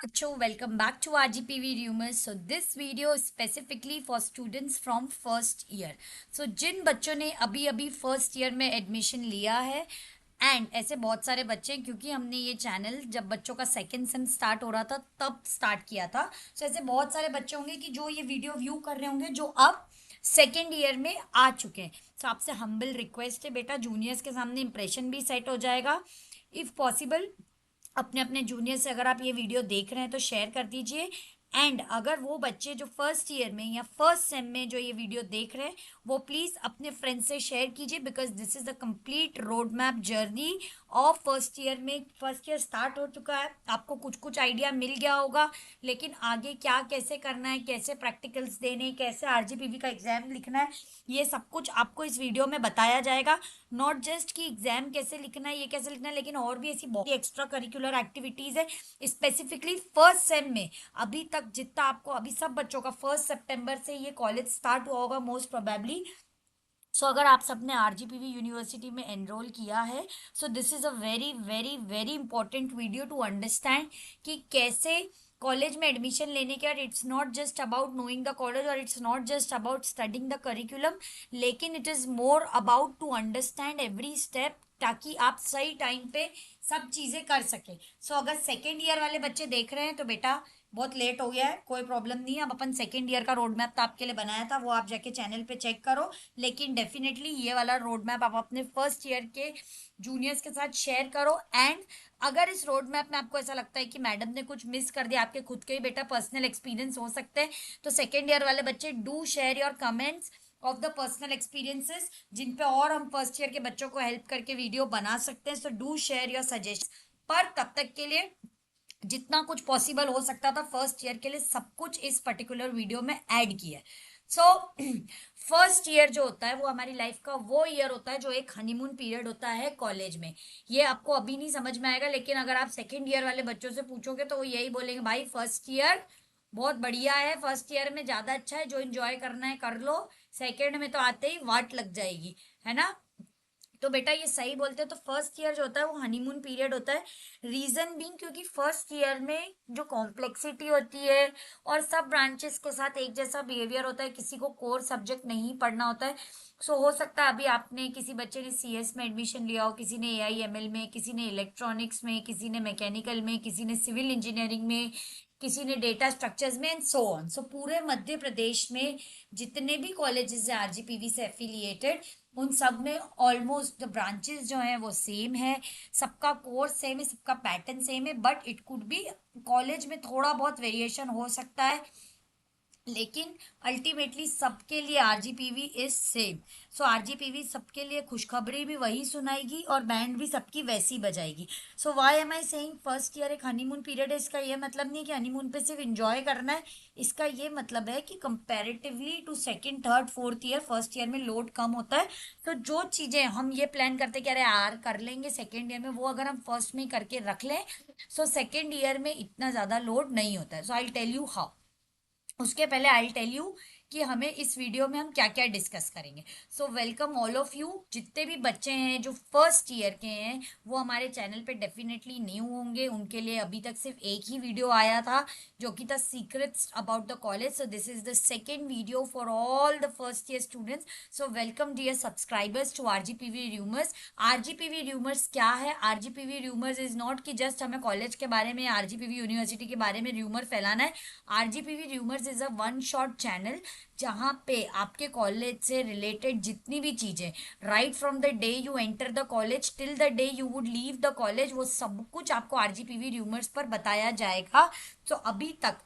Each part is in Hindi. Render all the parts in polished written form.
Bachcho, welcome back to RGPV Rumors. So this video is specifically for students from first year. So जिन बच्चों ने अभी अभी फर्स्ट ईयर में एडमिशन लिया है एंड ऐसे बहुत सारे बच्चे हैं, क्योंकि हमने ये चैनल जब बच्चों का सेकेंड सेम स्टार्ट हो रहा था तब स्टार्ट किया था. सो ऐसे बहुत सारे बच्चे होंगे कि जो ये वीडियो व्यू कर रहे होंगे जो अब सेकेंड ईयर में आ चुके हैं. सो आपसे हम्बल रिक्वेस्ट है बेटा, जूनियर्स के सामने इंप्रेशन भी सेट हो जाएगा. इफ़ पॉसिबल अपने अपने जूनियर से अगर आप ये वीडियो देख रहे हैं तो शेयर कर दीजिए. एंड अगर वो बच्चे जो फर्स्ट ईयर में या फर्स्ट सेम में जो ये वीडियो देख रहे हैं वो प्लीज़ अपने फ्रेंड्स से शेयर कीजिए, because this is the complete road map journey of first year में. फर्स्ट ईयर स्टार्ट हो चुका है, आपको कुछ कुछ आइडिया मिल गया होगा, लेकिन आगे क्या कैसे करना है, कैसे प्रैक्टिकल्स देने, कैसे आरजीपीवी का एग्जाम लिखना है, ये सब कुछ आपको इस वीडियो में बताया जाएगा. नॉट जस्ट कि एग्जाम कैसे लिखना है, ये कैसे लिखना है, लेकिन और भी ऐसी बहुत एक्स्ट्रा करिकुलर एक्टिविटीज़ है स्पेसिफिकली फर्स्ट सेम में. अभी तक जितना आपको अभी सब बच्चों का 1 सितंबर से ये कॉलेज स्टार्ट हुआ होगा मोस्ट प्रोबेबली. सो अगर आप सबने आरजीपीवी यूनिवर्सिटी में एनरोल किया है, so this is a very very very important video to understand कि कैसे कॉलेज में एडमिशन लेने के बाद it's not just about knowing the college और it's not just about studying the curriculum, लेकिन it is more about to understand every step, ताकि आप सही टाइम पे सब चीज़ें कर सकें. सो अगर सेकेंड ईयर वाले बच्चे देख रहे हैं तो बेटा बहुत लेट हो गया है, कोई प्रॉब्लम नहीं है. अब अपन सेकेंड ईयर का रोड मैप तो आपके लिए बनाया था, वो आप जाके चैनल पे चेक करो. लेकिन डेफिनेटली ये वाला रोड मैप आप अपने फर्स्ट ईयर के जूनियर्स के साथ शेयर करो. एंड अगर इस रोड मैप में आपको ऐसा लगता है कि मैडम ने कुछ मिस कर दिया, आपके खुद के ही बेटा पर्सनल एक्सपीरियंस हो सकते हैं, तो सेकेंड ईयर वाले बच्चे do share your comments of the personal experiences जिन पे और हम फर्स्ट ईयर के बच्चों को हेल्प करके वीडियो बना सकते हैं. So do share your suggestion. पर तब तक के लिए जितना कुछ पॉसिबल हो सकता था फर्स्ट ईयर के लिए सब कुछ इस पर्टिकुलर वीडियो में ऐड किया है. सो फर्स्ट ईयर जो होता है वो हमारी लाइफ का वो ईयर होता है जो एक हनीमून पीरियड होता है कॉलेज में. ये आपको अभी नहीं समझ में आएगा, लेकिन अगर आप सेकेंड ईयर वाले बच्चों से पूछोगे तो वो यही बोलेंगे, भाई फर्स्ट ईयर बहुत बढ़िया है, फर्स्ट ईयर में ज़्यादा अच्छा है, जो इन्जॉय करना है कर लो, सेकेंड में तो आते ही वाट लग जाएगी, है ना. तो बेटा ये सही बोलते हैं. तो फर्स्ट ईयर जो होता है वो हनीमून पीरियड होता है. रीजन बीइंग क्योंकि फर्स्ट ईयर में जो कॉम्प्लेक्सिटी होती है और सब ब्रांचेस के साथ एक जैसा बिहेवियर होता है, किसी को कोर सब्जेक्ट नहीं पढ़ना होता है. सो हो सकता है अभी आपने किसी बच्चे ने सीएस में एडमिशन लिया हो, किसी ने एआईएमएल में, किसी ने इलेक्ट्रॉनिक्स में, किसी ने मैकेनिकल में, किसी ने सिविल इंजीनियरिंग में, किसी ने डेटा स्ट्रक्चर्स में एंड सो ऑन. सो पूरे मध्य प्रदेश में जितने भी कॉलेजेस हैं आरजीपीवी से एफिलिएटेड, उन सब में ऑलमोस्ट द ब्रांचेस जो हैं वो सेम है, सबका कोर्स सेम है, सबका पैटर्न सेम है. But it could be college में थोड़ा बहुत वेरिएशन हो सकता है, लेकिन अल्टीमेटली सबके लिए RGPV is same. So RGPV सबके लिए खुशखबरी भी वही सुनाएगी और बैंड भी सबकी वैसी बजाएगी. So why am I saying first year एक हनीमून पीरियड है. इसका ये मतलब नहीं है कि हनीमून पे सिर्फ इंजॉय करना है. इसका ये मतलब है कि comparatively two second third fourth year, first year में लोड कम होता है. तो जो चीज़ें हम ये प्लान करते हैं कि अरे यार कर लेंगे सेकेंड ईयर में, वो अगर हम फर्स्ट में ही करके रख लें सो सेकेंड ईयर में इतना ज़्यादा लोड नहीं होता है. सो आई टेल यू हाउ. उसके पहले आई टेल यू कि हमें इस वीडियो में हम क्या क्या डिस्कस करेंगे. So welcome all of you. जितने भी बच्चे हैं जो फर्स्ट ईयर के हैं वो हमारे चैनल पे डेफिनेटली न्यू होंगे, उनके लिए अभी तक सिर्फ एक ही वीडियो आया था जो कि था secrets about the college. So this is the second video for all the first year students. So welcome dear subscribers to RGPV rumours. RGPV rumours क्या है? आरजीपीवी र्यूमर्स इज नॉट कि जस्ट हमें कॉलेज के बारे में, आरजीपीवी यूनिवर्सिटी के बारे में र्यूमर फैलाना है. RGPV rumours is a one shot channel जहाँ पे आपके कॉलेज से रिलेटेड जितनी भी चीज़ें, right from the day you enter the college till the day you would leave the college, वो सब कुछ आपको आरजीपीवी र्यूमर्स पर बताया जाएगा. तो अभी तक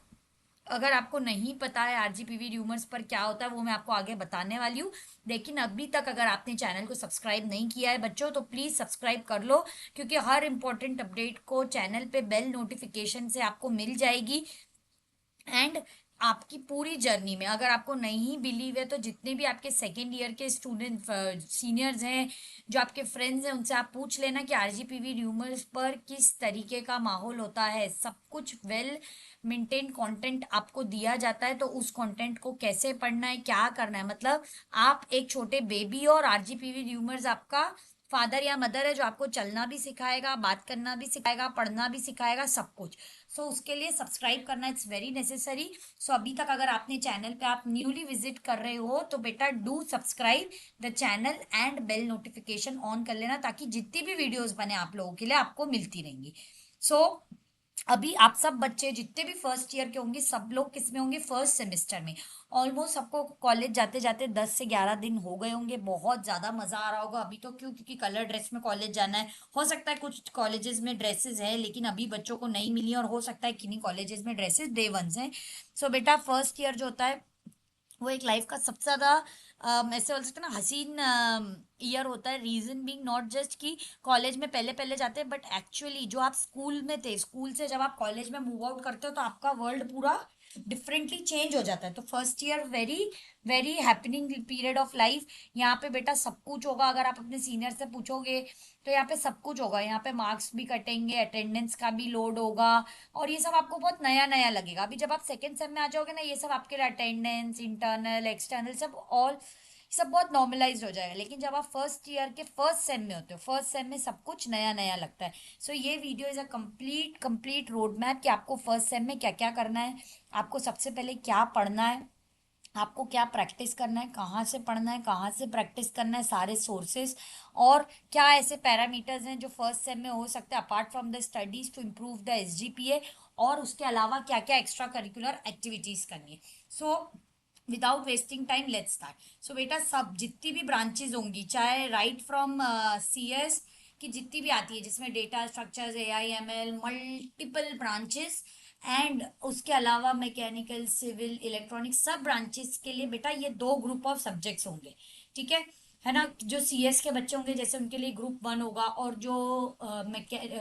अगर आपको नहीं पता है आरजीपीवी र्यूमर्स पर क्या होता है वो मैं आपको आगे बताने वाली हूँ. लेकिन अभी तक अगर आपने चैनल को सब्सक्राइब नहीं किया है बच्चों तो प्लीज़ सब्सक्राइब कर लो, क्योंकि हर इंपॉर्टेंट अपडेट को चैनल पे बेल नोटिफिकेशन से आपको मिल जाएगी. एंड आपकी पूरी जर्नी में अगर आपको नहीं बिलीव है तो जितने भी आपके सेकेंड ईयर के स्टूडेंट सीनियर्स हैं, जो आपके फ्रेंड्स हैं, उनसे आप पूछ लेना कि आरजीपीवी र्यूमर्स पर किस तरीके का माहौल होता है. सब कुछ वेल मेंटेन कंटेंट आपको दिया जाता है. तो उस कंटेंट को कैसे पढ़ना है, क्या करना है, मतलब आप एक छोटे बेबी और आरजीपीवी र्यूमर्स आपका फादर या मदर है जो आपको चलना भी सिखाएगा, बात करना भी सिखाएगा, पढ़ना भी सिखाएगा, सब कुछ। सो उसके लिए सब्सक्राइब करना इट्स वेरी नेसेसरी। सो अभी तक अगर आपने चैनल पे आप न्यूली विजिट कर रहे हो तो बेटा do subscribe the channel and bell notification on कर लेना, ताकि जितनी भी वीडियोस बने आप लोगों के लिए आपको मिलती रहेंगी। सो अभी आप सब बच्चे जितने भी फर्स्ट ईयर के होंगे सब लोग किस में होंगे, फर्स्ट सेमेस्टर में। ऑलमोस्ट सबको कॉलेज जाते जाते 10 से 11 दिन हो गए होंगे। बहुत ज्यादा मजा आ रहा होगा अभी तो, क्यों? क्योंकि कलर ड्रेस में कॉलेज जाना है। हो सकता है कुछ कॉलेजेस में ड्रेसेस है लेकिन अभी बच्चों को नहीं मिली, और हो सकता है किन्हीं कॉलेजेस में ड्रेसेस डे वंस हैं। सो बेटा फर्स्ट ईयर जो होता है वो एक लाइफ का सबसे ज्यादा ऐसे बोल सकते हैं ना हसीन ईयर होता है। रीजन बीइंग नॉट जस्ट कि कॉलेज में पहले पहले जाते हैं, बट एक्चुअली जो आप स्कूल में थे, स्कूल से जब आप कॉलेज में मूव आउट करते हो तो आपका वर्ल्ड पूरा डिफरेंटली चेंज हो जाता है। तो first year very very happening period of life. यहाँ पे बेटा सब कुछ होगा। अगर आप अपने सीनियर से पूछोगे तो यहाँ पे सब कुछ होगा। यहाँ पे मार्क्स भी कटेंगे, अटेंडेंस का भी लोड होगा, और ये सब आपको बहुत नया नया लगेगा। अभी जब आप सेकेंड सेम में आ जाओगे ना, ये सब आपके लिए अटेंडेंस, इंटरनल, एक्सटर्नल सब ऑल सब बहुत नॉर्मलाइज हो जाएगा। लेकिन जब आप फर्स्ट ईयर के फर्स्ट सेम में होते हो, फर्स्ट सेम में सब कुछ नया नया लगता है। सो ये video is a complete complete road map कि आपको फर्स्ट सेम में क्या क्या करना है, आपको सबसे पहले क्या पढ़ना है, आपको क्या प्रैक्टिस करना है, कहाँ से पढ़ना है, कहाँ से प्रैक्टिस करना है, सारे सोर्सेस, और क्या ऐसे पैरामीटर्स हैं जो फर्स्ट सेम में हो सकते हैं apart from the studies to improve the SGPA, और उसके अलावा क्या क्या एक्स्ट्रा करिकुलर एक्टिविटीज करनी है। So without wasting time let's start. So बेटा सब जितनी भी ब्रांचेज होंगी, चाहे राइट फ्रॉम सीएस की जितनी भी आती है जिसमें data structures, AIML, multiple branches, and उसके अलावा मैकेनिकल, सिविल, इलेक्ट्रॉनिक्स, सब ब्रांचेस के लिए बेटा ये दो ग्रुप ऑफ सब्जेक्ट्स होंगे। ठीक है ना? जो सीएस के बच्चे होंगे जैसे उनके लिए ग्रुप 1 होगा, और जो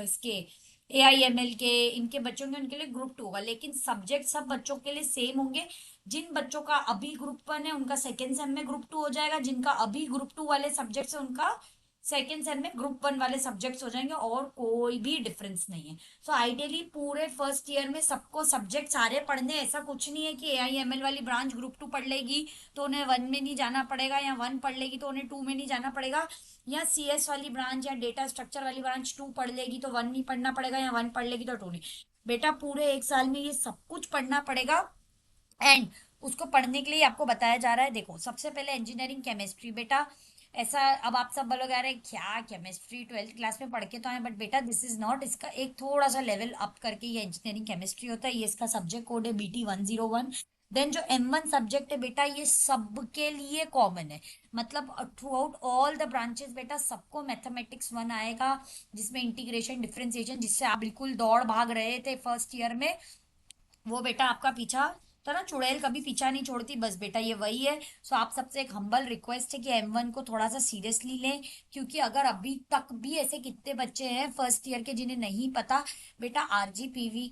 इसके एआईएमएल के इनके बच्चे होंगे उनके लिए ग्रुप 2 होगा। लेकिन सब्जेक्ट सब बच्चों के लिए सेम होंगे। जिन बच्चों का अभी ग्रुप 1 है उनका सेकेंड सेम में ग्रुप 2 हो जाएगा, जिनका अभी ग्रुप 2 वाले सब्जेक्ट्स है उनका सेकेंड सेम में ग्रुप 1 वाले सब्जेक्ट्स हो जाएंगे, और कोई भी डिफरेंस नहीं है। सो आइडियली पूरे फर्स्ट ईयर में सबको सब्जेक्ट सारे पढ़ने, ऐसा कुछ नहीं है कि एआईएमएल वाली ब्रांच ग्रुप 2 पढ़ लेगी तो उन्हें 1 में नहीं जाना पड़ेगा, या 1 पढ़ लेगी तो उन्हें 2 में नहीं जाना पड़ेगा, या सीएस वाली ब्रांच या डेटा स्ट्रक्चर वाली ब्रांच 2 पढ़ लेगी तो 1 नहीं पढ़ना पड़ेगा, या 1 पढ़ लेगी तो 2 नहीं। बेटा पूरे एक साल में ये सब कुछ पढ़ना पड़ेगा। एंड उसको पढ़ने के लिए आपको बताया जा रहा है, देखो सबसे पहले इंजीनियरिंग केमिस्ट्री। बेटा ऐसा अब आप सब बोलोगे अरे क्या केमिस्ट्री 12th क्लास में पढ़ के तो आए, बट बेटा दिस इज नॉट, इसका एक थोड़ा सा लेवल अप करके ये इंजीनियरिंग केमिस्ट्री होता है। ये इसका सब्जेक्ट कोड है BT101। देन जो M1 सब्जेक्ट है बेटा ये सबके लिए कॉमन है, मतलब through out all the branches बेटा सबको मैथमेटिक्स 1 आएगा, जिसमें इंटीग्रेशन, डिफरेंशिएशन, जिससे आप बिल्कुल दौड़ भाग रहे थे फर्स्ट ईयर में, वो बेटा आपका पीछा तो ना, चुड़ैल कभी पीछा नहीं छोड़ती, बस बेटा ये वही है। सो आप सबसे एक हम्बल रिक्वेस्ट है कि M1 को थोड़ा सा सीरियसली लें, क्योंकि अगर अभी तक भी ऐसे कितने बच्चे हैं फर्स्ट ईयर के जिन्हें नहीं पता, बेटा आरजीपीवी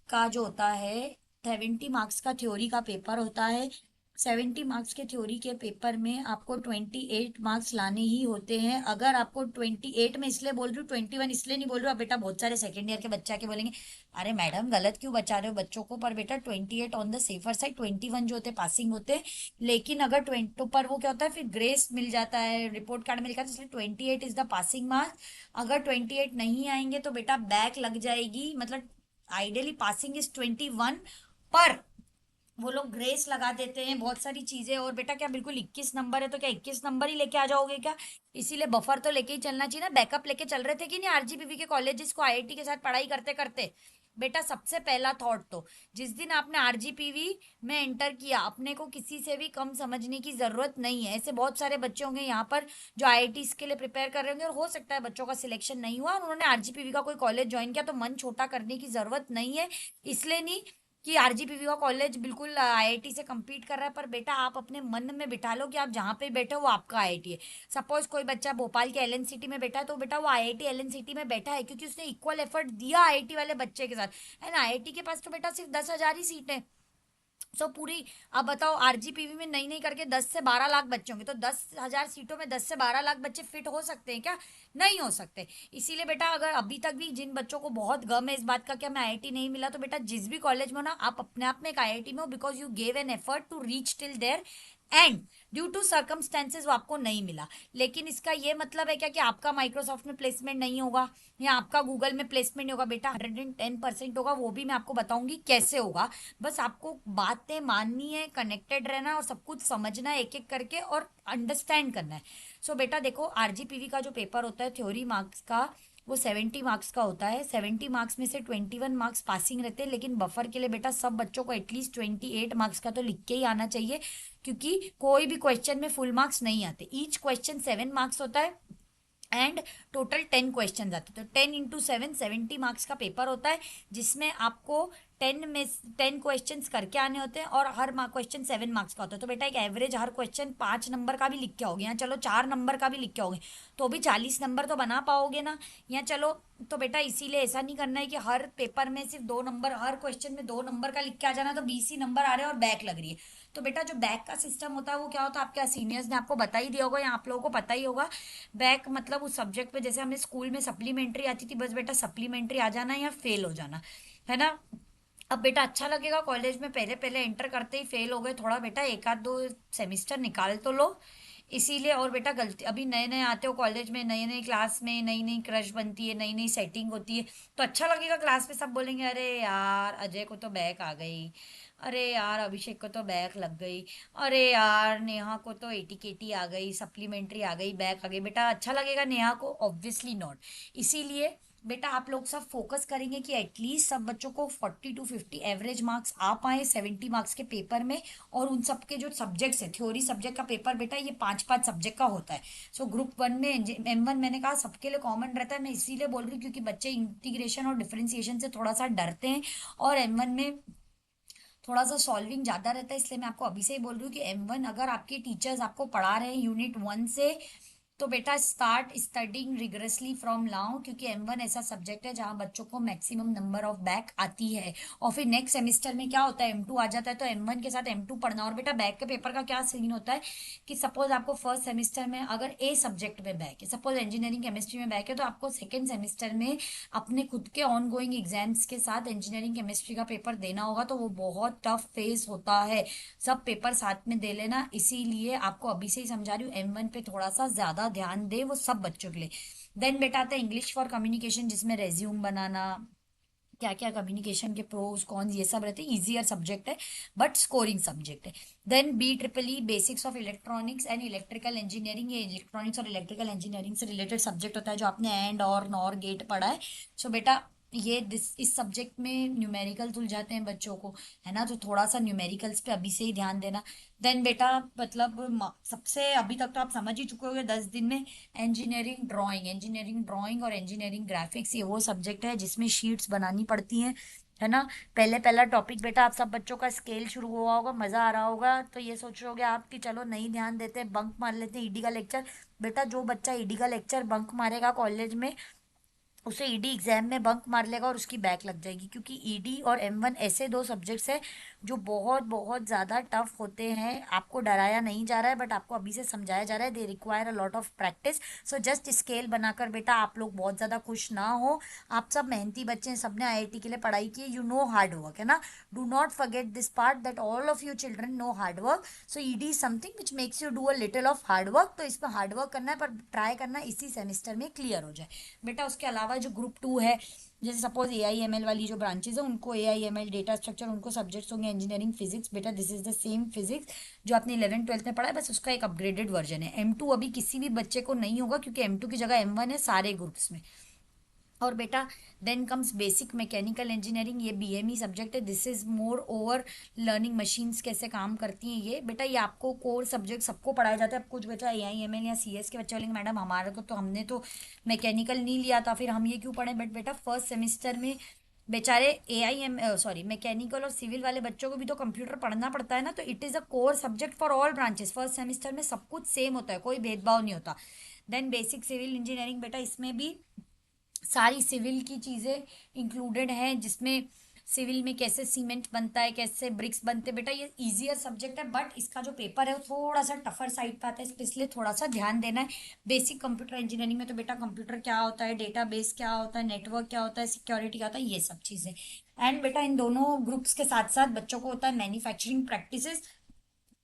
का जो होता है 70 मार्क्स का थ्योरी का पेपर होता है। 70 मार्क्स के थ्योरी के पेपर में आपको 28 मार्क्स लाने ही होते हैं। अगर आपको 28 में इसलिए बोल रही हूँ, 21 इसलिए नहीं बोल रही हूँ, अब बेटा बहुत सारे सेकेंड ईयर के बच्चे के बोलेंगे अरे मैडम गलत क्यों बचा रहे हो बच्चों को, पर बेटा 28 ऑन द सेफर साइड, 21 जो होते पासिंग होते हैं। लेकिन अगर 20 पर वो क्या होता है फिर ग्रेस मिल जाता है, रिपोर्ट कार्ड में लिखा था, इसलिए 28 इज द पासिंग मार्क्स। अगर 28 नहीं आएंगे तो बेटा बैक लग जाएगी, मतलब आइडियली पासिंग इज 21, पर वो लोग ग्रेस लगा देते हैं बहुत सारी चीजें। और बेटा क्या बिल्कुल 21 नंबर है तो क्या 21 नंबर ही लेके आ जाओगे क्या? इसीलिए बफर तो लेके ही चलना चाहिए ना, बैकअप लेके चल रहे थे कि नहीं आरजीपीवी के कॉलेजेस को आईआईटी के साथ पढ़ाई करते करते। बेटा सबसे पहला थॉट तो जिस दिन आपने आरजीपीवी में एंटर किया, अपने को किसी से भी कम समझने की जरूरत नहीं है। ऐसे बहुत सारे बच्चे होंगे यहाँ पर जो आईआईटी के लिए प्रिपेयर कर रहे होंगे, और हो सकता है बच्चों का सिलेक्शन नहीं हुआ और उन्होंने आरजीपीवी का कोई कॉलेज ज्वाइन किया, तो मन छोटा करने की जरूरत नहीं है। इसलिए नहीं कि आरजीपीवी का कॉलेज बिल्कुल आईआईटी से compete कर रहा है, पर बेटा आप अपने मन में बिठा लो कि आप जहाँ पे बैठे हो वो आपका आईआईटी है। सपोज कोई बच्चा भोपाल के एलएनसीटी में बैठा है तो बेटा वो आईआईटी एलएनसीटी में बैठा है क्योंकि उसने इक्वल एफर्ट दिया आईआईटी वाले बच्चे के साथ। एंड आईआईटी के पास तो बेटा सिर्फ 10,000 ही सीट है। सो पूरी, अब बताओ आरजीपीवी में नहीं नहीं करके 10 से 12 लाख बच्चे होंगे, तो 10,000 सीटों में 10 से 12 लाख बच्चे फिट हो सकते हैं क्या? नहीं हो सकते। इसीलिए बेटा अगर अभी तक भी जिन बच्चों को बहुत गम है इस बात का कि हमें आईआईटी नहीं मिला, तो बेटा जिस भी कॉलेज में हो ना, आप अपने आप में एक आईआईटी में हो, because you gave an effort to reach till there, and due to circumstances वो आपको नहीं मिला। लेकिन इसका ये मतलब है क्या कि आपका माइक्रोसॉफ्ट में प्लेसमेंट नहीं होगा या आपका गूगल में प्लेसमेंट नहीं होगा? बेटा 110% होगा, वो भी मैं आपको बताऊंगी कैसे होगा। बस आपको बातें माननी है, कनेक्टेड रहना है और सब कुछ समझना है एक एक करके और अंडरस्टैंड करना है। सो बेटा देखो, आरजीपीवी का जो पेपर होता है थ्योरी मार्क्स का, वो 70 मार्क्स का होता है। 70 मार्क्स में से 21 मार्क्स पासिंग रहते हैं, लेकिन बफर के लिए बेटा सब बच्चों को एटलीस्ट 28 मार्क्स का तो लिख के ही आना चाहिए, क्योंकि कोई भी क्वेश्चन में फुल मार्क्स नहीं आते। ईच क्वेश्चन 7 मार्क्स होता है एंड टोटल 10 क्वेश्चन आते हैं। तो 10 × 7 70 मार्क्स का पेपर होता है, जिसमें आपको 10 क्वेश्चन करके आने होते हैं और हर क्वेश्चन 7 मार्क्स का होता है। तो बेटा एक एवरेज हर क्वेश्चन 5 नंबर का भी लिख के आओगे, या चलो 4 नंबर का भी लिख के आओगे, तो भी 40 नंबर तो बना पाओगे ना? या चलो, तो बेटा इसीलिए ऐसा नहीं करना है कि हर पेपर में सिर्फ 2 नंबर, हर क्वेश्चन में 2 नंबर का लिख के आ जाना तो 20 ही नंबर आ रहे हैं और बैक लग रही है। तो बेटा जो बैक का सिस्टम होता है वो क्या होता है, आपके सीनियर्स ने आपको बता ही दिया होगा या आप लोगों को पता ही होगा। बैक मतलब उस सब्जेक्ट पे जैसे हमें स्कूल में सप्लीमेंट्री आती थी, बस बेटा सप्लीमेंट्री आ जाना या फेल हो जाना, है ना? अब बेटा अच्छा लगेगा, कॉलेज में पहले पहले एंटर करते ही फेल हो गए, थोड़ा बेटा एक आध दो सेमिस्टर निकाल तो लो। इसीलिए, और बेटा गलती, अभी नए नए आते हो कॉलेज में, नई नई क्लास में नई नई क्रश बनती है, नई नई सेटिंग होती है, तो अच्छा लगेगा क्लास में सब बोलेंगे अरे यार अजय को तो बैक आ गई, अरे यार अभिषेक को तो बैक लग गई, अरे यार नेहा को तो एटी केटी आ गई, सप्लीमेंट्री आ गई, बैक आ गई। बेटा अच्छा लगेगा नेहा को? Obviously not. इसीलिए बेटा आप लोग सब फोकस करेंगे कि एटलीस्ट सब बच्चों को 40 to 50 एवरेज मार्क्स आ पाए 70 मार्क्स के पेपर में। और उन सब के जो सब्जेक्ट्स है, थ्योरी सब्जेक्ट का पेपर बेटा ये 5 5 सब्जेक्ट का होता है। सो ग्रुप 1 में M1 मैंने कहा सबके लिए कॉमन रहता है, मैं इसीलिए बोल रही हूँ क्योंकि बच्चे इंटीग्रेशन और डिफरेंशिएशन से थोड़ा सा डरते हैं, और M1 में थोड़ा सा सॉल्विंग ज्यादा रहता है, इसलिए मैं आपको अभी से ही बोल रही हूँ कि M1 अगर आपके टीचर्स आपको पढ़ा रहे हैं यूनिट 1 से, तो बेटा start studying rigorously from now, क्योंकि M1 ऐसा सब्जेक्ट है जहाँ बच्चों को मैक्सिमम नंबर ऑफ बैक आती है। और फिर नेक्स्ट सेमेस्टर में क्या होता है, M2 आ जाता है, तो M1 के साथ M2 पढ़ना। और बेटा बैक के पेपर का क्या सीन होता है कि सपोज आपको फर्स्ट सेमेस्टर में अगर ए सब्जेक्ट में बैक है, सपोज इंजीनियरिंग केमिस्ट्री में बैक है, तो आपको सेकेंड सेमेस्टर में अपने खुद के ऑन गोइंग एग्जाम्स के साथ इंजीनियरिंग केमिस्ट्री का पेपर देना होगा, तो वो बहुत टफ फेस होता है। सब पेपर साथ में दे लेना, इसीलिए आपको अभी से ही समझा रही हूँ M1 पे थोड़ा सा ज्यादा ध्यान दे, वो सब बच्चों के लिए। देन बेटा आता है इंग्लिश फॉर कम्युनिकेशन, जिसमें रेज्यूम बनाना, क्या क्या कम्युनिकेशन के प्रोज कॉन ये सब रहते हैं, इजियर सब्जेक्ट है बट स्कोरिंग सब्जेक्ट है। Then BEEE basics of electronics and electrical engineering, ये इलेक्ट्रॉनिक्स और इलेक्ट्रिकल इंजीनियरिंग से रिलेटेड सब्जेक्ट होता है, जो आपने एंड और नॉर गेट पढ़ा है। सो बेटा ये इस सब्जेक्ट में न्यूमेरिकल सुलझाते हैं बच्चों को, है ना? तो थोड़ा सा न्यूमेरिकल्स पे अभी से ही ध्यान देना। देन बेटा मतलब सबसे अभी तक तो आप समझ ही चुके होंगे 10 दिन में, इंजीनियरिंग ड्राइंग और इंजीनियरिंग ग्राफिक्स, ये वो सब्जेक्ट है जिसमें शीट्स बनानी पड़ती हैं, है ना? पहले पहला टॉपिक बेटा आप सब बच्चों का स्केल शुरू हुआ होगा, मजा आ रहा होगा, तो ये सोच रहे होगे आप कि चलो नहीं ध्यान देते, बंक मार लेते हैं ईडी का लेक्चर। बेटा जो बच्चा ईडी का लेक्चर बंक मारेगा कॉलेज में, उसे ईडी एग्जाम में बंक मार लेगा और उसकी बैक लग जाएगी, क्योंकि ईडी और M1 ऐसे दो सब्जेक्ट्स हैं जो बहुत बहुत ज़्यादा टफ होते हैं। आपको डराया नहीं जा रहा है, बट आपको अभी से समझाया जा रहा है, they require a lot of practice. So just scale बनाकर बेटा आप लोग बहुत ज़्यादा खुश ना हो। आप सब मेहनती बच्चे हैं, सबने IIT के लिए पढ़ाई की है, यू नो हार्ड वर्क, है ना? Do not forget this part that all of you children know hard work. So ED is something which makes you do a little of hard work, तो इसमें हार्ड वर्क करना है, पर ट्राई करना इसी सेमिस्टर में क्लियर हो जाए। बेटा उसके अलावा जो ग्रुप 2 है, जैसे सपोज AIML वाली जो ब्रांचेज है उनको AIML डेटा स्ट्रक्चर, उनको सब्जेक्ट्स होंगे इंजीनियरिंग फिजिक्स। बेटा this is the same physics जो आपने 11th 12th में पढ़ा है, बस उसका एक अपग्रेडेड वर्जन है। M2 अभी किसी भी बच्चे को नहीं होगा, क्योंकि M2 की जगह M1 है सारे ग्रुप्स में। और बेटा then comes basic mechanical engineering, ये BME सब्जेक्ट है, this is moreover learning machines कैसे काम करती हैं। ये बेटा ये आपको कोर सब्जेक्ट सबको पढ़ाया जाता है। अब कुछ बच्चा AIML या CS के बच्चे बोलेंगे मैडम हमारे को तो, हमने तो मैकेनिकल नहीं लिया था, फिर हम ये क्यों पढ़े? बट बेटा फर्स्ट सेमिस्टर में बेचारे मैकेनिकल और सिविल वाले बच्चों को भी तो कंप्यूटर पढ़ना पड़ता है ना, तो it is a core subject for all branches. First semester में सब कुछ सेम होता है, कोई भेदभाव नहीं होता। देन बेसिक सिविल इंजीनियरिंग, बेटा इसमें भी सारी सिविल की चीज़ें इंक्लूडेड हैं, जिसमें सिविल में कैसे सीमेंट बनता है, कैसे ब्रिक्स बनते हैं। बेटा ये इजियर सब्जेक्ट है, बट इसका जो पेपर है वो थोड़ा सा टफर साइड पे आता है, इसलिए थोड़ा सा ध्यान देना है। बेसिक कंप्यूटर इंजीनियरिंग में तो बेटा कंप्यूटर क्या होता है, डेटाबेस क्या होता है, नेटवर्क क्या होता है, सिक्योरिटी क्या होता है, ये सब चीज़ें। एंड बेटा इन दोनों ग्रुप्स के साथ साथ बच्चों को होता है मैन्युफैक्चरिंग प्रैक्टिसेस,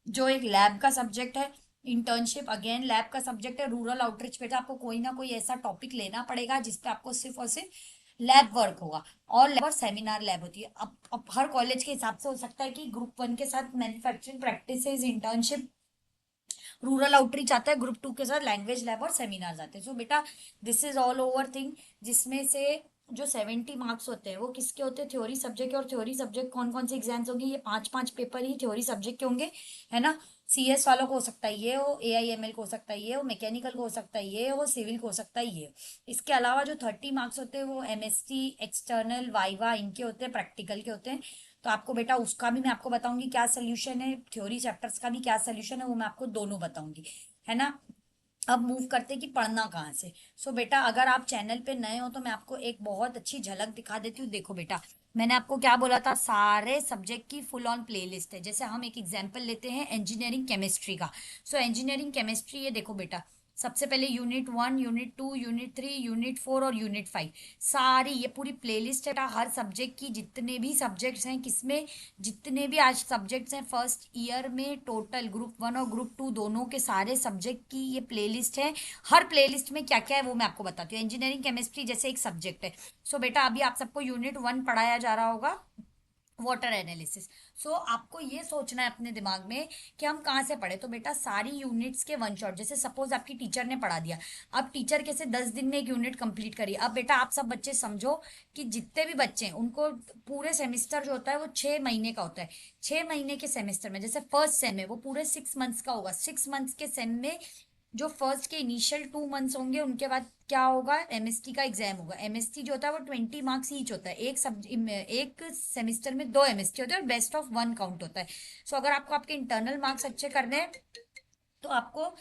जो एक लैब का सब्जेक्ट है, इंटर्नशिप अगेन लैब का सब्जेक्ट है, रूरल आउटरीच बेटा आपको कोई ना कोई ऐसा टॉपिक लेना पड़ेगा जिसपे आपको सिर्फ और सिर्फ लैब वर्क होगा। और लैब और सेमिनार लैब होती है। अब हर कॉलेज के हिसाब से हो सकता है कि ग्रुप 1 के साथ manufacturing practices, internship, rural outreach आता है, ग्रुप 2 के साथ लैंग्वेज लैब और सेमिनार आते हैं। सो बेटा this is all over thing, जिसमें से जो 70 मार्क्स होते हैं वो किसके होते हैं, थ्योरी सब्जेक्ट। और थ्योरी सब्जेक्ट कौन कौन से एग्जाम्स होंगे, ये 5 5 पेपर ही थ्योरी सब्जेक्ट के होंगे, है ना। CS वालों को हो सकता है ये हो, AIML को हो सकता है ये हो, मैकेनिकल को हो सकता है ये हो, सिविल को हो सकता है ये हो। इसके अलावा जो 30 मार्क्स होते हैं वो MST, एक्सटर्नल, वाइवा, इनके होते हैं, प्रैक्टिकल के होते हैं। तो आपको बेटा उसका भी मैं आपको बताऊंगी क्या सोल्यूशन है, थ्योरी चैप्टर्स का भी क्या सोल्यूशन है, वो मैं आपको दोनों बताऊंगी, है ना। अब मूव करते कि पढ़ना कहाँ से। सो बेटा अगर आप चैनल पे नए हो तो मैं आपको एक बहुत अच्छी झलक दिखा देती हूँ। देखो बेटा मैंने आपको क्या बोला था, सारे सब्जेक्ट की फुल ऑन प्लेलिस्ट है। जैसे हम एक एग्जांपल लेते हैं इंजीनियरिंग केमिस्ट्री का। सो इंजीनियरिंग केमिस्ट्री ये देखो बेटा, सबसे पहले यूनिट 1, यूनिट 2, यूनिट 3, यूनिट 4 और यूनिट 5, सारी ये पूरी प्लेलिस्ट है। हर सब्जेक्ट की जितने भी सब्जेक्ट्स हैं, किसमें जितने भी आज सब्जेक्ट्स हैं फर्स्ट ईयर में, टोटल ग्रुप 1 और ग्रुप 2 दोनों के सारे सब्जेक्ट की ये प्लेलिस्ट है। हर प्लेलिस्ट में क्या क्या है वो मैं आपको बताती हूँ। इंजीनियरिंग केमिस्ट्री जैसे एक सब्जेक्ट है। सो बेटा अभी आप सबको यूनिट 1 पढ़ाया जा रहा होगा, वाटर एनालिसिस। सो आपको ये सोचना है अपने दिमाग में कि हम कहाँ से पढ़े। तो बेटा सारी यूनिट्स के वन शॉट, जैसे सपोज आपकी टीचर ने पढ़ा दिया, अब टीचर कैसे 10 दिन में एक यूनिट कंप्लीट करिए। अब बेटा आप सब बच्चे समझो कि जितने भी बच्चे हैं उनको पूरे सेमिस्टर जो होता है वो 6 महीने का होता है। 6 महीने के सेमेस्टर में जैसे फर्स्ट सेम है वो पूरे 6 मंथ्स का होगा। 6 मंथ्स के सेम में जो फर्स्ट के इनिशियल 2 मंथ्स होंगे उनके बाद क्या होगा, MST का एग्जाम होगा। MST जो होता है वो 20 मार्क्स ईच होता है, एक सेमिस्टर में 2 MST होते हैं और बेस्ट ऑफ 1 काउंट होता है। सो अगर आपको आपके इंटरनल मार्क्स अच्छे करने हैं तो आपको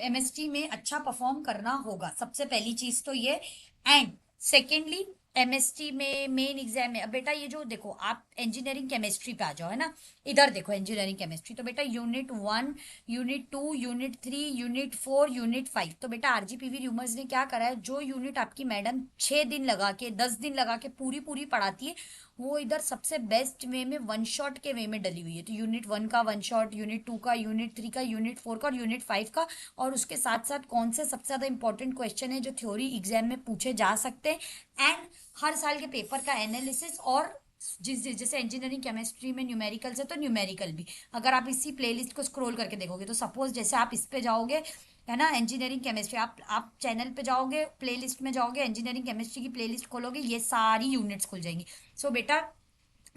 MST में अच्छा परफॉर्म करना होगा, सबसे पहली चीज तो ये। एंड सेकेंडली MST में मेन एग्जाम में, अब बेटा ये जो देखो आप इंजीनियरिंग केमिस्ट्री पे आ जाओ, है ना। इधर देखो इंजीनियरिंग केमिस्ट्री, तो बेटा unit 1, unit 2, unit 3, unit 4, unit 5। तो बेटा RGPV र्यूमर्स ने क्या करा है, जो यूनिट आपकी मैडम 6 दिन लगा के 10 दिन लगा के पूरी पूरी पढ़ाती है, वो इधर सबसे बेस्ट वे में वन शॉट के वे में डली हुई है। तो यूनिट 1 का वन शॉट, यूनिट 2 का, यूनिट 3 का, यूनिट 4 का और यूनिट 5 का। और उसके साथ साथ कौन से सबसे ज़्यादा इंपॉर्टेंट क्वेश्चन है जो थ्योरी एग्जाम में पूछे जा सकते हैं, एंड हर साल के पेपर का एनालिसिस। और जैसे इंजीनियरिंग केमिस्ट्री में न्यूमेरिकल्स है तो न्यूमेरिकल भी, अगर आप इसी प्लेलिस्ट को स्क्रॉल करके देखोगे तो सपोज जैसे आप इस पे जाओगे, है ना, इंजीनियरिंग केमिस्ट्री, आप चैनल पे जाओगे, प्लेलिस्ट में जाओगे, इंजीनियरिंग केमिस्ट्री की प्लेलिस्ट खोलोगे, ये सारी यूनिट्स खुल जाएंगी। सो बेटा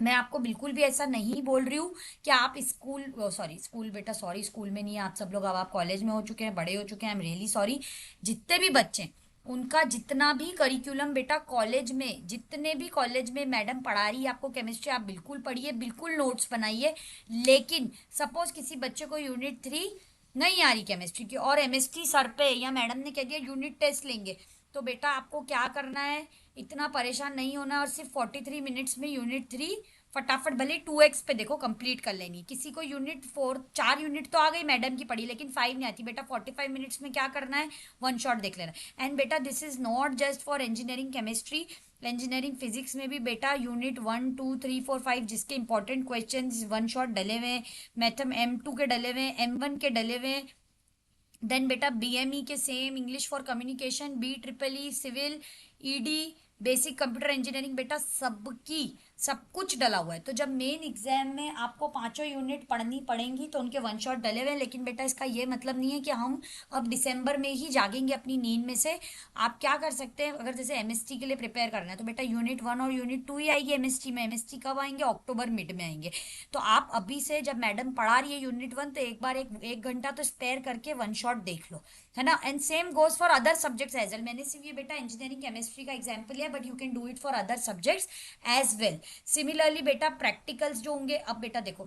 मैं आपको बिल्कुल भी ऐसा नहीं बोल रही हूँ कि आप स्कूल, सॉरी स्कूल बेटा, सॉरी स्कूल में नहीं है आप सब लोग, अब आप कॉलेज में हो चुके हैं, बड़े हो चुके हैं, आई एम रियली सॉरी। जितने भी बच्चे हैं, उनका जितना भी करिकुलम बेटा कॉलेज में, जितने भी कॉलेज में मैडम पढ़ा रही है आपको केमिस्ट्री, आप बिल्कुल पढ़िए, बिल्कुल नोट्स बनाइए। लेकिन सपोज किसी बच्चे को यूनिट 3 नहीं आ रही केमिस्ट्री की और MST सर पे या मैडम ने कह दिया यूनिट टेस्ट लेंगे, तो बेटा आपको क्या करना है, इतना परेशान नहीं होना और सिर्फ 43 मिनट्स में यूनिट 3 फटाफट भले 2x पे देखो कंप्लीट कर लेनी। किसी को यूनिट 4, 4 यूनिट तो आ गई मैडम की पढ़ी लेकिन 5 नहीं आती, बेटा 45 मिनट्स में क्या करना है, वन शॉट देख लेना। एंड बेटा this is not just for engineering chemistry, engineering physics में भी बेटा यूनिट 1 2 3 4 5 जिसके इंपॉर्टेंट क्वेश्चन वन शॉट डले हुए हैं, मैथम M2 के डले हुए हैं, M1 के डले हुए हैं। देन बेटा BME के same, English for communication, BEEE civil, ED, basic computer engineering, बेटा सबकी सब कुछ डला हुआ है। तो जब मेन एग्जाम में आपको पांचों यूनिट पढ़नी पड़ेंगी तो उनके वन शॉट डले हुए हैं। लेकिन बेटा इसका ये मतलब नहीं है कि हम अब दिसंबर में ही जागेंगे अपनी नींद में से। आप क्या कर सकते हैं, अगर जैसे MST के लिए प्रिपेयर करना है तो बेटा यूनिट 1 और यूनिट 2 ही आएगी MST में। MST कब आएंगे, अक्टूबर मिड में आएंगे। तो आप अभी से जब मैडम पढ़ा रही है यूनिट 1 तो एक बार एक घंटा तो स्पेयर करके वन शॉट देख लो, है ना। And same goes for other subjects as well. मैंने सिर्फ ये बेटा इंजीनियरिंग केमिस्ट्री का एग्जाम्पल लिया, but you can do it for other subjects as well. Similarly बेटा प्रैक्टिकल्स जो होंगे, अब बेटा देखो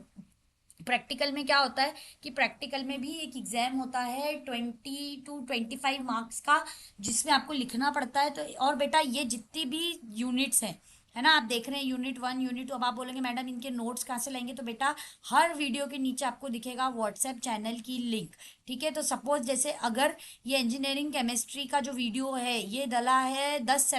प्रैक्टिकल में क्या होता है कि प्रैक्टिकल में भी एक एग्जाम होता है 20 to 25 मार्क्स का, जिसमें आपको लिखना पड़ता है। तो और बेटा ये जितनी भी यूनिट्स हैं, है ना, आप देख रहे हैं यूनिट 1 यूनिट 2, अब आप बोलेंगे मैडम इनके नोट्स कहाँ से लेंगे, तो बेटा हर वीडियो के नीचे आपको दिखेगा व्हाट्सएप चैनल की लिंक। ठीक है। तो सपोज जैसे अगर ये इंजीनियरिंग केमिस्ट्री का जो वीडियो है ये डला है 10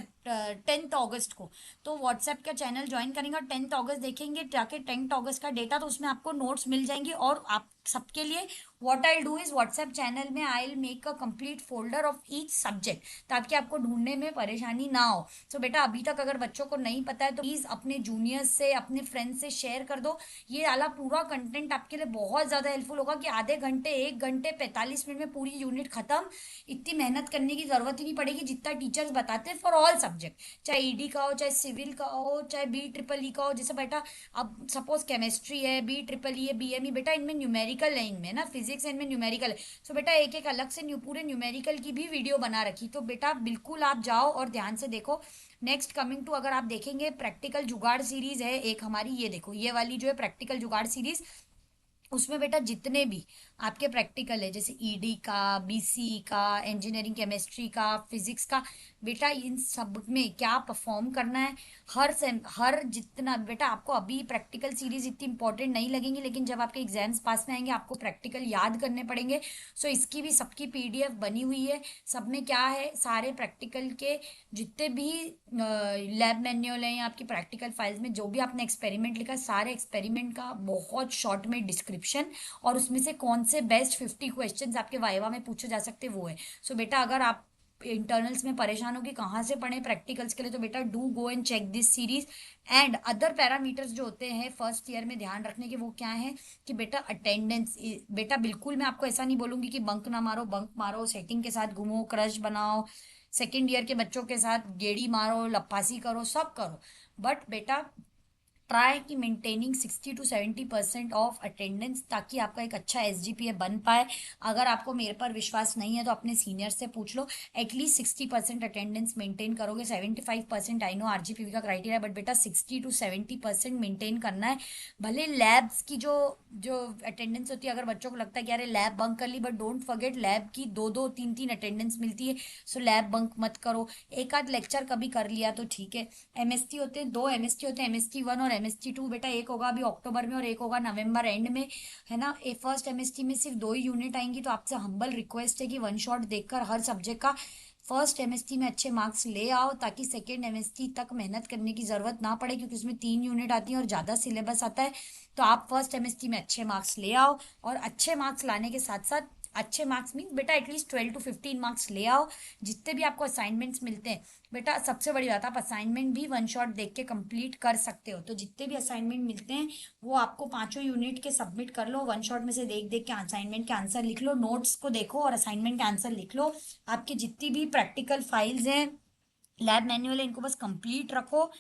अगस्त को, तो व्हाट्सएप का चैनल ज्वाइन करेंगे और 10 अगस्त देखेंगे जाके 10 अगस्त का डेटा, तो उसमें आपको नोट्स मिल जाएंगे। और आप सबके लिए what I do is WhatsApp channel में I will make a complete folder of each subject, ताकि आपको ढूंढने में परेशानी ना हो। तो बेटा अभी तक अगर बच्चों को नहीं पता है तो प्लीज अपने जूनियर्स से अपने फ्रेंड्स से शेयर कर दो। ये वाला पूरा कंटेंट आपके लिए बहुत ज़्यादा हेल्पफुल होगा कि आधे घंटे 1 घंटे 45 मिनट में पूरी यूनिट खत्म। इतनी मेहनत करने की जरूरत ही नहीं पड़ेगी जितना टीचर्स बताते हैं फॉर ऑल सब्जेक्ट, चाहे ईडी का हो, चाहे सिविल का हो, चाहे बी ट्रिपल ई का हो। जैसे बेटा अब सपोज केमिस्ट्री है, बी ट्रिपल ई है, बीएमई, बेटा इनमें न्यूमेरिकल है, इनमें ना फिजिक्स इनमें न्यूमेरिकल है। सो बेटा एक एक अलग से पूरे न्यूमेरिकल की भी वीडियो बना रखी, तो बेटा बिल्कुल आप जाओ और ध्यान से देखो। नेक्स्ट कमिंग टू, अगर आप देखेंगे प्रैक्टिकल जुगाड़ सीरीज है एक हमारी, ये देखो ये वाली जो है प्रैक्टिकल जुगाड़ सीरीज, उसमें बेटा जितने भी आपके प्रैक्टिकल है जैसे ईडी का, बीसी का, इंजीनियरिंग केमिस्ट्री का, फिजिक्स का, बेटा इन सब में क्या परफॉर्म करना है। हर जितना बेटा आपको अभी प्रैक्टिकल सीरीज इतनी इंपॉर्टेंट नहीं लगेंगी, लेकिन जब आपके एग्जाम्स पास में आएंगे आपको प्रैक्टिकल याद करने पड़ेंगे। सो इसकी भी सबकी पीडीएफ बनी हुई है। सब में क्या है, सारे प्रैक्टिकल के जितने भी लैब मैन्युअल हैं या आपकी प्रैक्टिकल फाइल्स में जो भी आपने एक्सपेरिमेंट लिखा, सारे एक्सपेरिमेंट का बहुत शॉर्ट में डिस्क्रिप्शन, और उसमें से कौन से बेस्ट 50 क्वेश्चंस आपके वाइवा में पूछे जा सकते वो है। सो बेटा अगर आप इंटरनल्स में परेशान हो कि कहाँ से पढ़े प्रैक्टिकल्स के लिए, तो बेटा do go and check this series. And other parameters जो होते हैं फर्स्ट ईयर में ध्यान रखने के, वो क्या है कि बेटा अटेंडेंस। बेटा बिल्कुल मैं आपको ऐसा नहीं बोलूंगी कि बंक ना मारो, बंक मारो, सेटिंग के साथ घूमो, क्रश बनाओ, सेकेंड ईयर के बच्चों के साथ गेड़ी मारो, लपासी करो, सब करो, बट बेटा ट्राई कि मेंटेनिंग 60 to 70% ऑफ अटेंडेंस, ताकि आपका एक अच्छा एसजीपीए बन पाए। अगर आपको मेरे पर विश्वास नहीं है तो अपने सीनियर से पूछ लो। एटलीस्ट 60% अटेंडेंस मेंटेन करोगे। 75% आई नो आरजीपीवी का क्राइटेरिया, बट बेटा 60 to 70% मेंटेन करना है। भले लैब्स की जो जो अटेंडेंस होती है, अगर बच्चों को लगता है कि अरे लैब बंक कर ली, बट डोंट फॉरगेट लैब की 2-2 3-3 अटेंडेंस मिलती है। सो लैब बंक मत करो। एक आध लेक्चर कभी कर लिया तो ठीक है। एमएसटी होते हैं, 2 एमएसटी होते हैं, एमएसटी 1 और एमएसटी 2। बेटा एक होगा अभी अक्टूबर में और एक होगा नवंबर एंड में, है ना। ए फर्स्ट एमएसटी में सिर्फ 2 ही यूनिट आएंगी, तो आपसे हम्बल रिक्वेस्ट है कि वन शॉट देखकर हर सब्जेक्ट का फर्स्ट एमएसटी में अच्छे मार्क्स ले आओ, ताकि सेकेंड एमएसटी तक मेहनत करने की जरूरत ना पड़े, क्योंकि उसमें 3 यूनिट आती है और ज़्यादा सिलेबस आता है। तो आप फर्स्ट एमएसटी में अच्छे मार्क्स ले आओ, और अच्छे मार्क्स लाने के साथ साथ, अच्छे मार्क्स मीन्स बेटा एटलीस्ट 12 to 15 मार्क्स ले आओ। जितने भी आपको असाइनमेंट्स मिलते हैं, बेटा सबसे बड़ी बात, आप असाइनमेंट भी वन शॉट देख के कंप्लीट कर सकते हो। तो जितने भी असाइनमेंट मिलते हैं वो आपको पांचों यूनिट के सबमिट कर लो, वन शॉट में से देख देख के असाइनमेंट के आंसर लिख लो, नोट्स को देखो और असाइनमेंट के आंसर लिख लो। आपकी जितनी भी प्रैक्टिकल फाइल्स हैं, लैब मैनुअल है, इनको बस कंप्लीट रखो।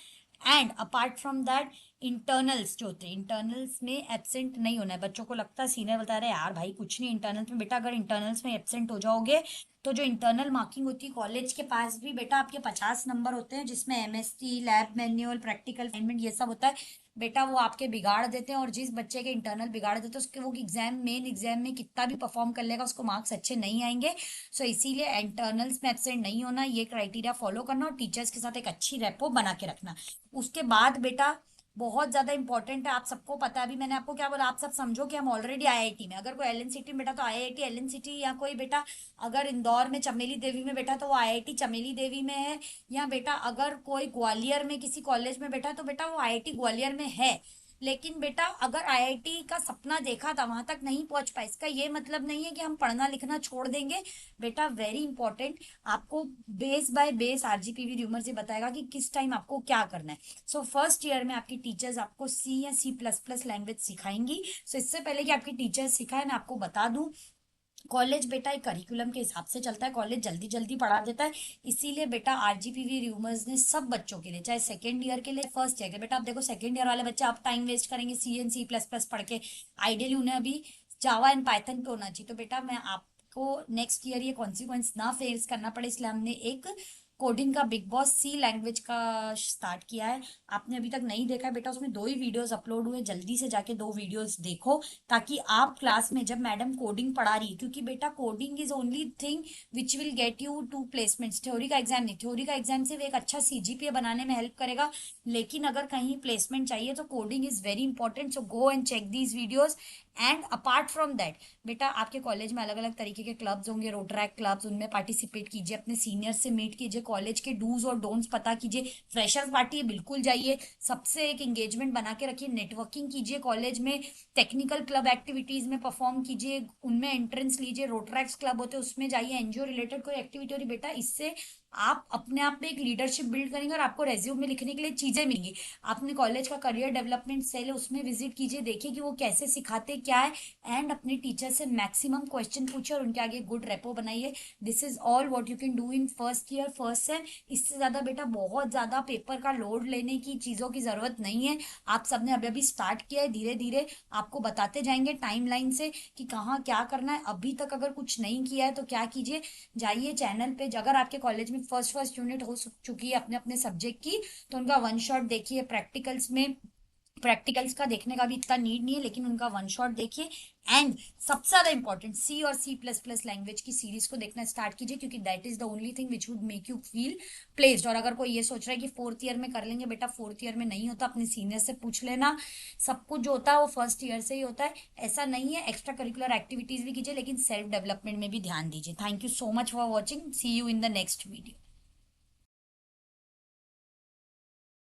And apart from that, internals जो होते हैं, इंटरनल्स में एब्सेंट नहीं होना है। बच्चों को लगता है, सीनियर बता रहे यार भाई कुछ नहीं इंटरनल्स में, बेटा अगर इंटरनल्स में एब्सेंट हो जाओगे तो जो इंटरनल मार्किंग होती है कॉलेज के पास भी, बेटा आपके 50 नंबर होते हैं, जिसमें MST, lab manual, practical assignment ये सब होता है। बेटा वो आपके बिगाड़ देते हैं, और जिस बच्चे के इंटरनल बिगाड़ देते हैं उसके वो एग्जाम, मेन एग्जाम में कितना भी परफॉर्म कर लेगा उसको मार्क्स अच्छे नहीं आएंगे। सो इसीलिए इंटरनल्स में एब्सेंट नहीं होना, ये क्राइटेरिया फॉलो करना, और टीचर्स के साथ एक अच्छी रेपो बना के रखना। उसके बाद बेटा बहुत ज्यादा इंपॉर्टेंट है, आप सबको पता है, अभी मैंने आपको क्या बोला, आप सब समझो कि हम ऑलरेडी आईआईटी में, अगर कोई एलएनसीटी में बेटा तो आईआईटी एलएनसीटी, या कोई बेटा अगर इंदौर में चमेली देवी में बेटा तो वो आईआईटी चमेली देवी में है, या बेटा अगर कोई ग्वालियर में किसी कॉलेज में बेटा तो बेटा वो आईआईटी ग्वालियर में है। लेकिन बेटा अगर आईआईटी का सपना देखा था वहां तक नहीं पहुंच पाए, इसका ये मतलब नहीं है कि हम पढ़ना लिखना छोड़ देंगे। बेटा वेरी इंपॉर्टेंट, आपको base by base RGPV rumour से बताएगा कि किस टाइम आपको क्या करना है। सो फर्स्ट ईयर में आपकी टीचर्स आपको सी या C++ लैंग्वेज सिखाएंगी। सो इससे पहले कि आपकी टीचर्स सिखाए, मैं आपको बता दूं, कॉलेज बेटा एक करिकुलम के हिसाब से चलता है, कॉलेज जल्दी जल्दी पढ़ा देता है। इसीलिए बेटा आरजीपीवी र्यूमर्स ने सब बच्चों के लिए, चाहे सेकेंड ईयर के लिए, फर्स्ट ईयर के, बेटा आप देखो सेकेंड ईयर वाले बच्चे आप टाइम वेस्ट करेंगे C and C++ पढ़ के, आइडियली उन्हें अभी जावा एंड पाइथन पे होना चाहिए। तो बेटा मैं आपको नेक्स्ट ईयर ये कॉन्सिक्वेंस ना फेस करना पड़े, इसलिए हमने एक कोडिंग का बिग बॉस सी लैंग्वेज का स्टार्ट किया है। आपने अभी तक नहीं देखा है बेटा, उसमें 2 ही वीडियोस अपलोड हुए, जल्दी से जाके 2 वीडियोस देखो, ताकि आप क्लास में जब मैडम कोडिंग पढ़ा रही है, क्योंकि बेटा coding is only thing which will get you to placements. Theory का एग्जाम नहीं, थ्योरी का एग्जाम सिर्फ एक अच्छा सीजीपीए बनाने में हेल्प करेगा, लेकिन अगर कहीं प्लेसमेंट चाहिए तो coding is very important. So go and check these videos. And apart from that बेटा, आपके कॉलेज में अलग अलग तरीके के क्लब्स होंगे, रोटरैक क्लब्स, उनमें पार्टिसिपेट कीजिए, अपने सीनियर से मीट कीजिए, कॉलेज के डूज और डोंट्स पता कीजिए। फ्रेशर्स पार्टी है, बिल्कुल जाइए, सबसे एक एंगेजमेंट बना के रखिए, नेटवर्किंग कीजिए कॉलेज में, टेक्निकल क्लब एक्टिविटीज में परफॉर्म कीजिए, उनमें एंट्रेंस लीजिए, रोटरैक्स क्लब होते हैं उसमें जाइए, एनजीओ रिलेटेड कोई एक्टिविटी हो रही बेटा, इससे आप अपने आप में एक लीडरशिप बिल्ड करेंगे और आपको रेज्यूम में लिखने के लिए चीजें मिलेंगी। आपने कॉलेज का करियर डेवलपमेंट सेल है, उसमें विजिट कीजिए, देखिए कि वो कैसे सिखाते क्या है, एंड अपने टीचर से मैक्सिमम क्वेश्चन पूछिए और उनके आगे गुड रेपो बनाइए। This is all what you can do in first year first sem. इससे ज्यादा बेटा बहुत ज्यादा पेपर का लोड लेने की चीजों की जरूरत नहीं है। आप सबने अभी अभी स्टार्ट किया है, धीरे धीरे आपको बताते जाएंगे टाइम लाइन से कि कहाँ क्या करना है। अभी तक अगर कुछ नहीं किया है तो क्या कीजिए, जाइए चैनल पे, अगर आपके कॉलेज में फर्स्ट फर्स्ट यूनिट हो चुकी है अपने अपने सब्जेक्ट की, तो उनका वन शॉट देखिए। प्रैक्टिकल्स में, प्रैक्टिकल्स का देखने का भी इतना नीड नहीं है, लेकिन उनका वन शॉट देखिए। एंड सबसे ज्यादा इंपॉर्टेंट, सी और सी प्लस प्लस लैंग्वेज की सीरीज को देखना स्टार्ट कीजिए, क्योंकि that is the only thing which would make you feel placed. और अगर कोई ये सोच रहा है कि फोर्थ ईयर में कर लेंगे, बेटा फोर्थ ईयर में नहीं होता, अपने सीनियर से पूछ लेना। सब कुछ जो होता है वो फर्स्ट ईयर से ही होता है, ऐसा नहीं है। एक्स्ट्रा करिकुलर एक्टिविटीज भी कीजिए, लेकिन सेल्फ डेवलपमेंट में भी ध्यान दीजिए। Thank you so much for watching, see you in the next video.